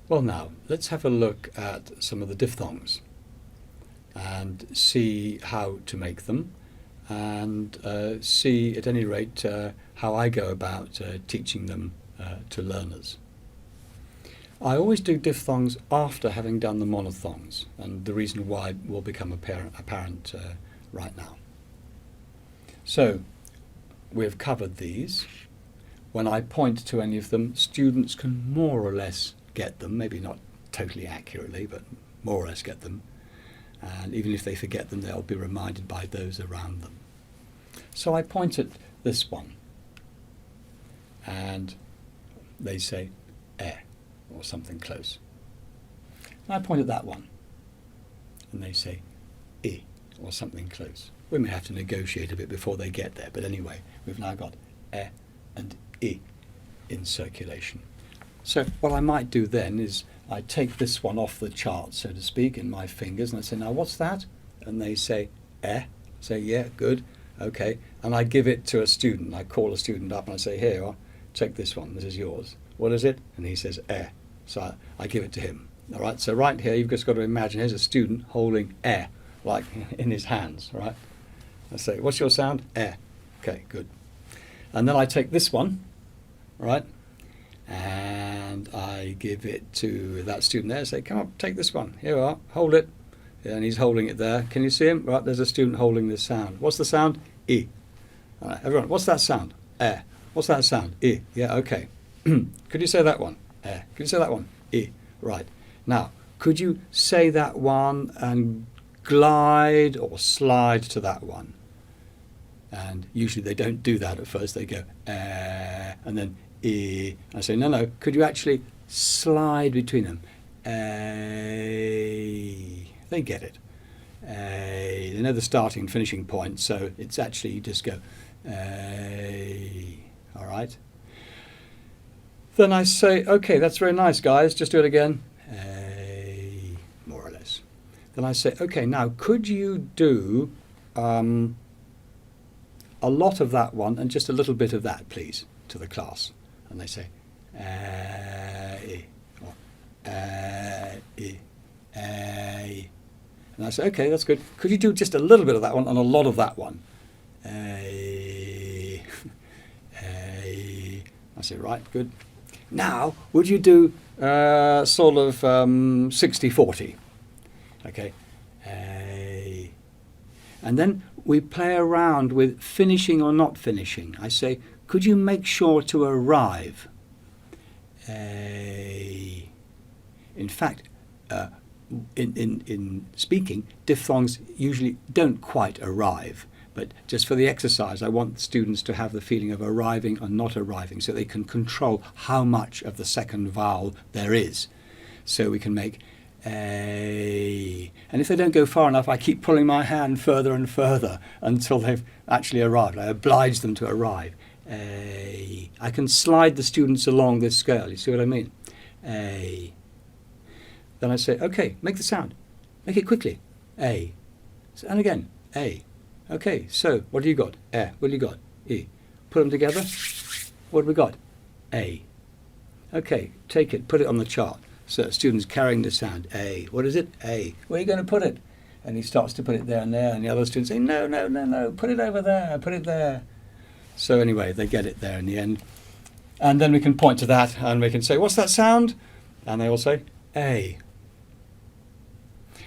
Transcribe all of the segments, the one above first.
Well, now let's have a look at some of the diphthongs and see how to make them, and see at any rate how I go about teaching them to learners. I always do diphthongs after having done the monophthongs, and the reason why will become apparent right now. So we've covered these. When I point to any of them, students can more or less get them, maybe not totally accurately, but more or less get them. And even if they forget them, they'll be reminded by those around them. So I point at this one, and they say eh, or something close. And I point at that one, and they say I, or something close. We may have to negotiate a bit before they get there, but anyway, we've now got eh and I in circulation. So what I might do then is I take this one off the chart, so to speak, in my fingers, and I say, now what's that? And they say, eh. I say, yeah, good, okay. And I give it to a student. I call a student up and I say, here, take this one, this is yours. What is it? And he says, eh. So I give it to him. All right, so right here, you've just got to imagine, here's a student holding eh, like in his hands, right? I say, what's your sound? Eh. Okay, good. And then I take this one, right? And I give it to that student there, say, come up, take this one, here you are, hold it. Yeah, and he's holding it there. Can you see him? Right, there's a student holding this sound. What's the sound? I. All right, everyone, what's that sound? Eh. What's that sound? I. Yeah, okay. Could you say that one? Eh. Could you say that one? I. Right. Now, could you say that one and glide or slide to that one? And usually they don't do that at first. They go, eh, and then I say, no, could you actually slide between them? They get it. They know the starting and finishing point, so it's actually, you just go, all right? Then I say, okay, that's very nice, guys, just do it again. More or less. Then I say, okay, now could you do a lot of that one and just a little bit of that, please, to the class? And they say, or and I say, okay, that's good. Could you do just a little bit of that one and a lot of that one? I say, right, good. Now, would you do sort of 60-40? Okay. And then we play around with finishing or not finishing. I say, could you make sure to arrive? In fact, in speaking, diphthongs usually don't quite arrive. But just for the exercise, I want students to have the feeling of arriving or not arriving, so they can control how much of the second vowel there is. So we can make a. And if they don't go far enough, I keep pulling my hand further and further until they've actually arrived. I oblige them to arrive. A. I can slide the students along this scale. You see what I mean? A. Then I say, okay, make the sound. Make it quickly. A. And again, A. Okay, so what do you got? Eh. What do you got? E. Put them together. What have we got? A. Okay, take it, put it on the chart. So students carrying the sound. A. What is it? A. Where are you going to put it? And he starts to put it there and there, and the other students say, no, no, no, no, put it over there, put it there. So anyway, they get it there in the end. And then we can point to that, and we can say, what's that sound? And they all say, A.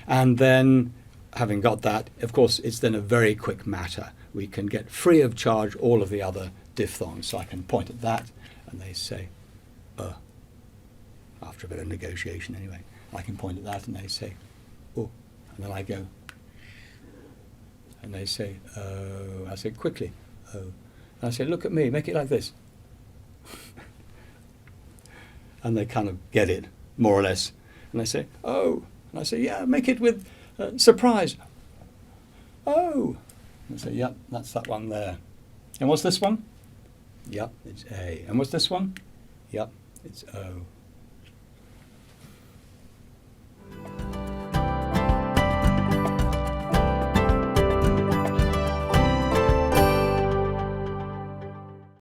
And then, having got that, of course, it's then a very quick matter. We can get free of charge all of the other diphthongs. So I can point at that, and they say, after a bit of negotiation anyway. I can point at that, and they say, oh. And then I go, and they say, oh. I say, quickly, oh. And I say, look at me, make it like this. And they kind of get it, more or less. And they say, oh. And I say, yeah, make it with surprise. Oh. O. And say, yep, that's that one there. And what's this one? Yep, it's A. And what's this one? Yep, it's O.